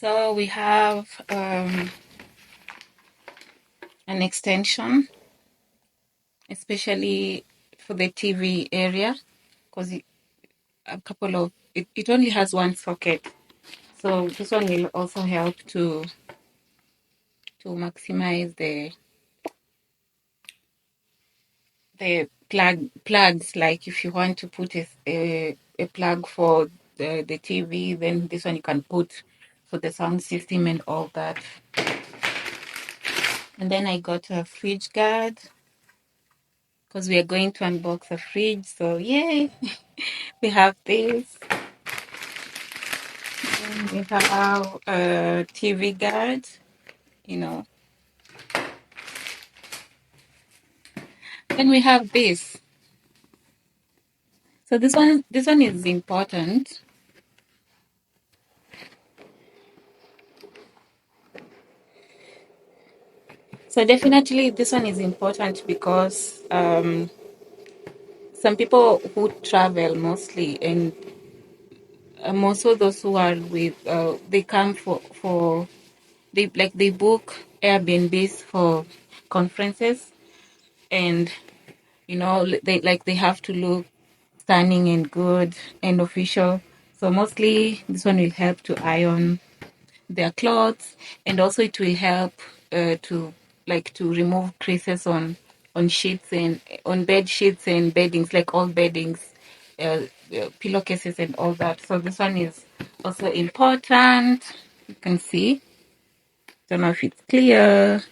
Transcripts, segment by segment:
So we have an extension, especially for the TV area, because it only has one socket. So this one will also help to maximize the plugs. Like if you want to put a plug for the TV, then this one you can put for the sound system and all that. And then I got a fridge guard because we are going to unbox a fridge. So yay, we have this. And we have a TV guard, you know. Then we have this. So this one is important. So definitely this one is important because some people who travel mostly, and also those who are with they come for they book Airbnbs for conferences, and they have to look stunning and good and official. So mostly this one will help to iron their clothes, and also it will help to remove creases on sheets and on bed sheets and beddings, like all beddings, pillowcases and all that. So this one is also important. You can see. Don't know if it's clear.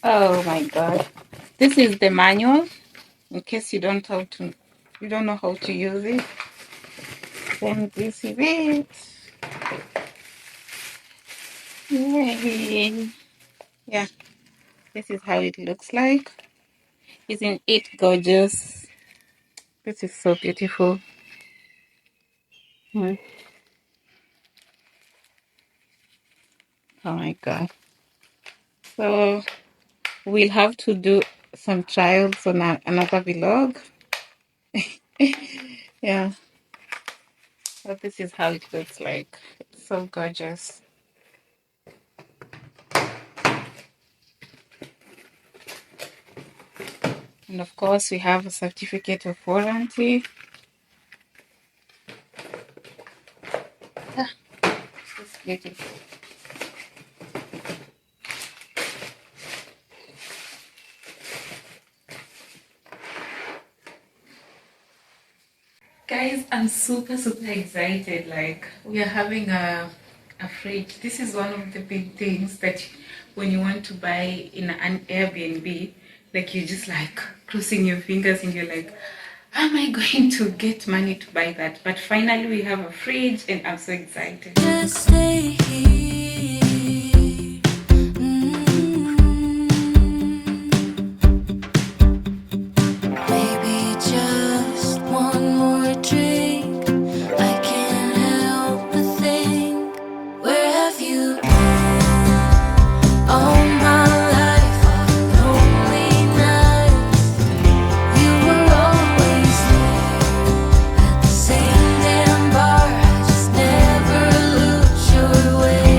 Oh my god. This is the manual in case you don't know how to use it. Then this is it. Yay. Yeah, this is how it looks like. Isn't it gorgeous? This is so beautiful. Hmm. Oh my god. So we'll have to do some trials on another vlog. Yeah, but this is how it looks like. It's so gorgeous. And of course, we have a certificate of warranty. Ah, it's beautiful. Guys, I'm super excited. Like, we are having a fridge. This is one of the big things that when you want to buy in an Airbnb, like you're just like crossing your fingers and you're like, how am I going to get money to buy that? But finally we have a fridge and I'm so excited. Just stay here. Maybe just one more drink. I can't help but think, where have you been all my life? All the lonely nights, you were always there at the same damn bar. I just never lose your way.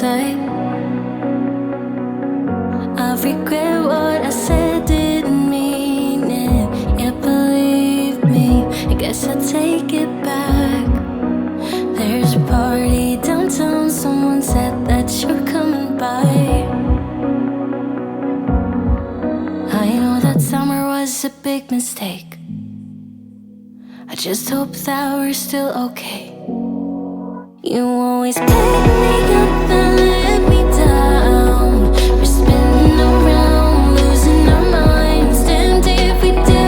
inside. I regret what I said, didn't mean it. Yeah, believe me, I guess I'll take it back. There's a party downtown, someone said that you're coming by. I know that summer was a big mistake. I just hope that we're still okay. You always pick me up and let me down. We're spinning around, losing our minds. Damned if we do,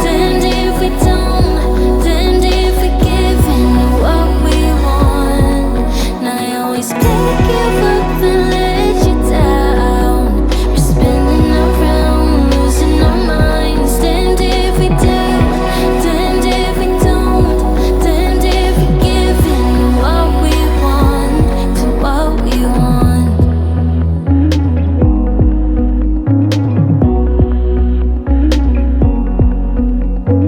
damned if we don't, damned if we give in to what we want. And I always pick you up and let you down. We're spinning around, losing our minds. Damned if we do, damned if we don't, damned if we give in to what we want, to what we want.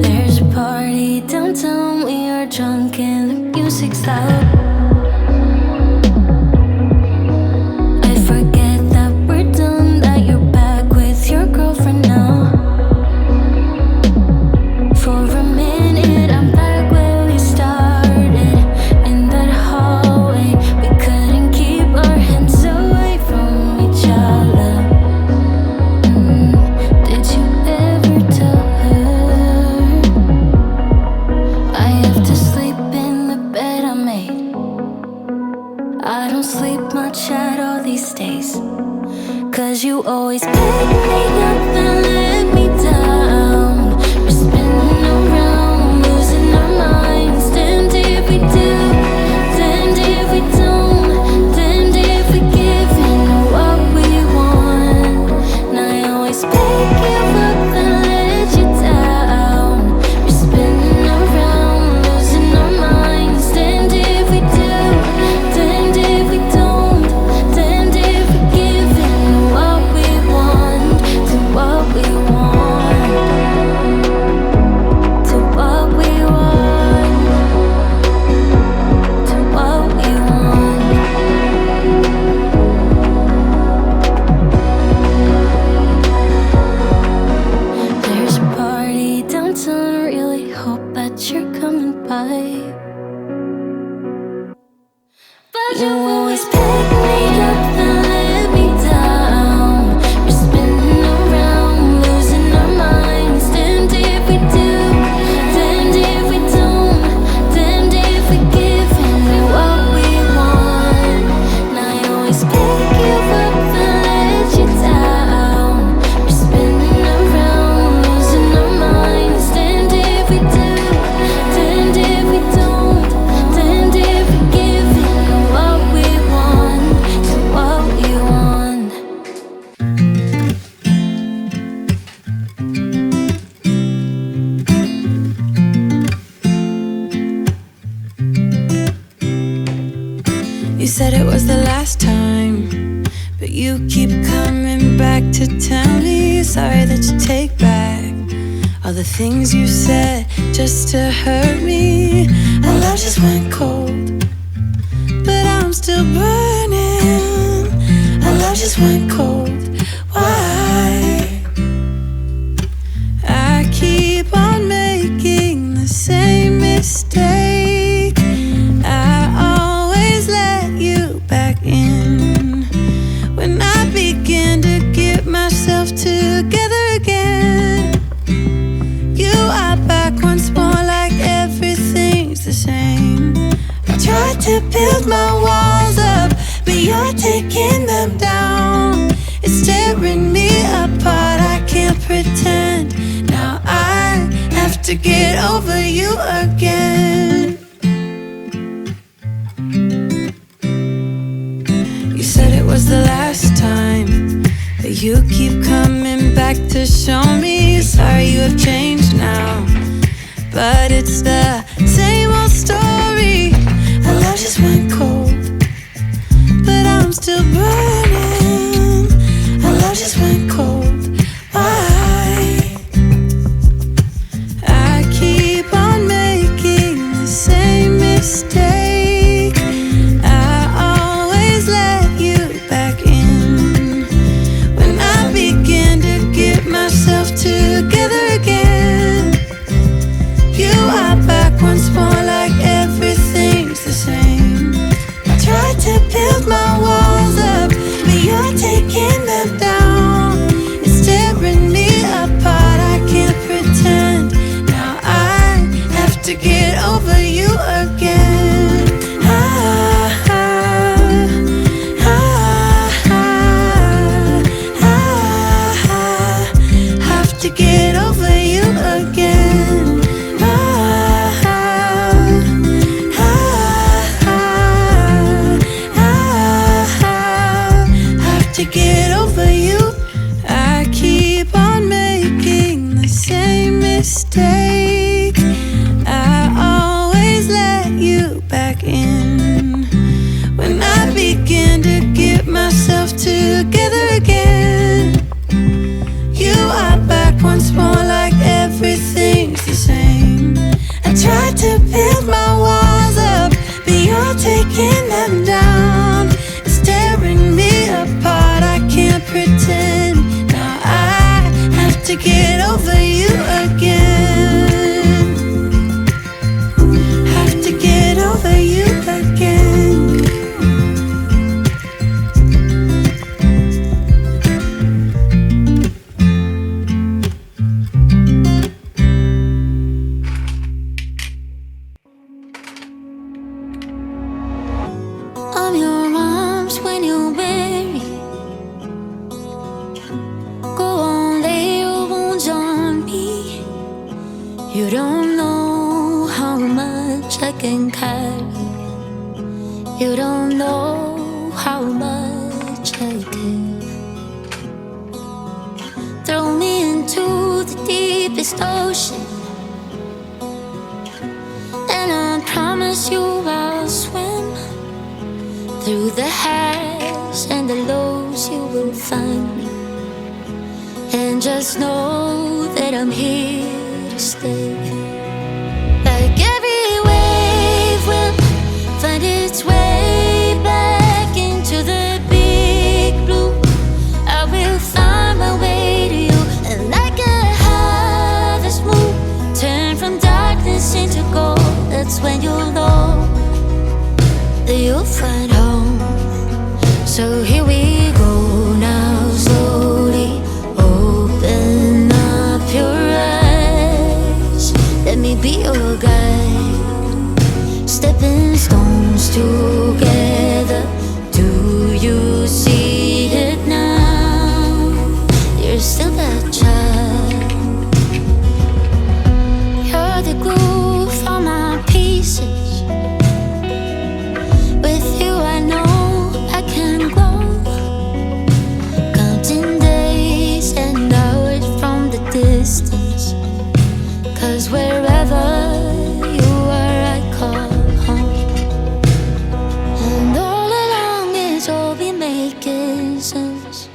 There's a party downtown, we are drunk and the music's loud. I forget that we're done, that you're back with your girlfriend now. For a minute, I'm back where we started, in that hallway. We couldn't keep our hands away from each other. Did you ever tell her I have to sleep in the bed I made? I don't sleep much at all these days, 'cause you always pick me up and let me down. We're spinning around, losing our minds. Damned if we do, damned if we don't, damned if we give in to what we want. And I always pick you up and let you down. We're spinning around, losing our minds. Damned if we do, damned if we don't, damned if we give in to what we want, to what we want, to what we want, to what we want. There's a party downtown, really hope that you're coming by. But you always pick me up and let me down. We're spinning around, losing our minds. Damned if we do, damned if we don't, damned if we give in to what we want. And I always pick you up and let you down. We're spinning around, losing our minds. Damned if we do, damned if we don't, damned if we give in to what we want, to what we want. You said it was the last time, but you keep coming back to tell me sorry that you take back all the things you said just to hurt me. Our love just went cold, but I'm still burning. Our love just went cold. Why? I keep on making the same mistake. I always let you back in when I begin to get myself together again. You are back once more, like everything's the same. I tried to build my walls up, but you're taking them down. It's tearing me apart, I can't pretend. Now I have to get over you again. You said it was the last time, but you keep coming back to show me sorry you have changed now. But it's the same old story. Our love just went cold, but I'm still burning. Our love just went cold. Why? I keep on making the same mistake. I always let to build my walls up, but you're taking them down. It's tearing me apart, I can't pretend. Now I have to get over you again. Have to get over you again. Have to get over you. I keep on making the same mistake. I always let you back in when I begin to get myself together again. You are back once more, like everything's the same. I tried to build my walls up, but you're taking them down. It's tearing me apart, I can't pretend. Now I have to get over you again. Have to get over you again. I'm your arms when you're weary. Go on, lay your wounds on me. You don't know how much I can carry. You don't know how much I care. Throw me into the deepest ocean, and I promise you I'll swim. Through the highs and the lows you will find me. And just know that I'm here to stay. Like every wave will find its way back into the big blue, I will find my way to you. And like a harvest moon, turn from darkness into gold. That's when you'll know that you'll find home. So here we go now, slowly open up your eyes. Let me be your guide. Stepping stones together. Do you see it now? You're still that child. You're the glue for my pieces. With you I know I can grow. Counting days and hours from the distance, 'cause wherever you are I call home. And all along it's all been making sense.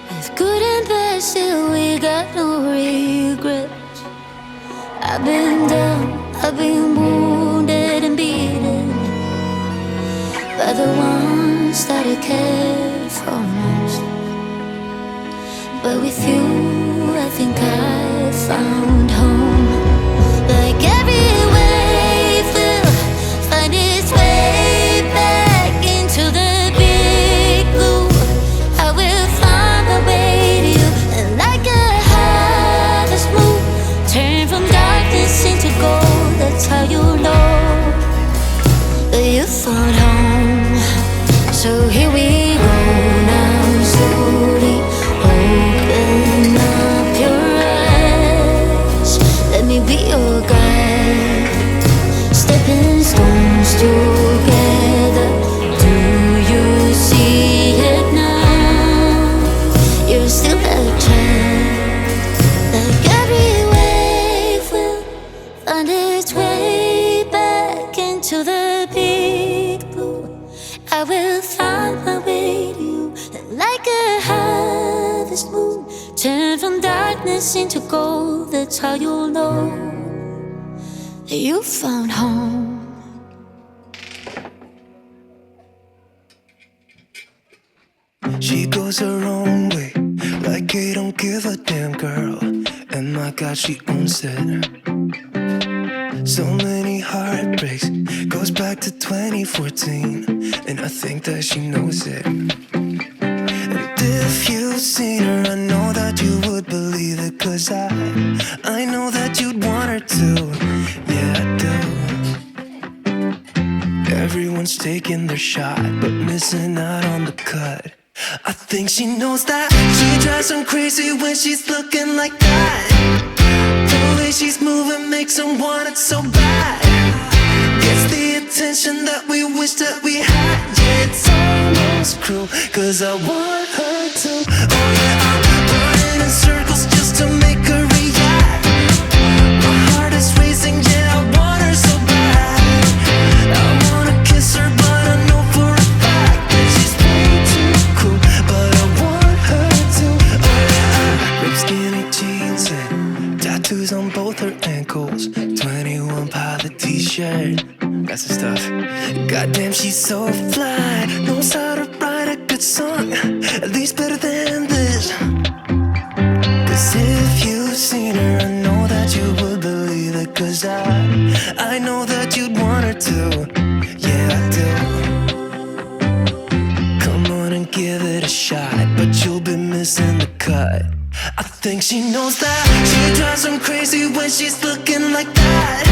With good and bad still we got no regrets. I've been down, I've been wounded and beaten by the ones that I cared for most. But with you, I think I found home. Like every wave will find its way back into the big blue, I will find my way to you. And like a harvest moon, turn from darkness into gold. That's how you know that you found home. So here we go now, slowly open up your eyes. Let me be your guide. Stepping stones together. Do you see it now? You're still that child. Like every wave will find its way back into the big blue, I will find my way to you. And like a harvest moon, turn from darkness into gold. That's how you'll know that you found home. She goes her own way, like I don't give a damn, girl. And my God, she owns it. So many heartbreaks, goes back to 2014, and I think that she knows it. And if you've seen her, I know that you would believe it, 'cause I know that you'd want her to. Yeah, I do. Everyone's taking their shot, but missing out on the cut. I think she knows that she drives them crazy when she's looking like that. The way she's moving makes them want it so bad. It's the attention that we wish that we had. Yeah, it's almost cruel, 'cause I want her to. Oh yeah, I'm running in circles just to make her react. My heart is racing, yeah, I want her so bad. I wanna kiss her, but I know for a fact that she's way too cool. But I want her to. Oh yeah, ripped skinny jeans and tattoos on both her ankles. 21 pilot t-shirt, that's the stuff. Goddamn, she's so fly. Knows how to write a good song, at least better than this. 'Cause if you've seen her, I know that you would believe it. 'Cause I know that you'd want her to. Yeah, I do. Come on and give it a shot, but you'll be missing the cut. I think she knows that she drives them crazy when she's looking like that.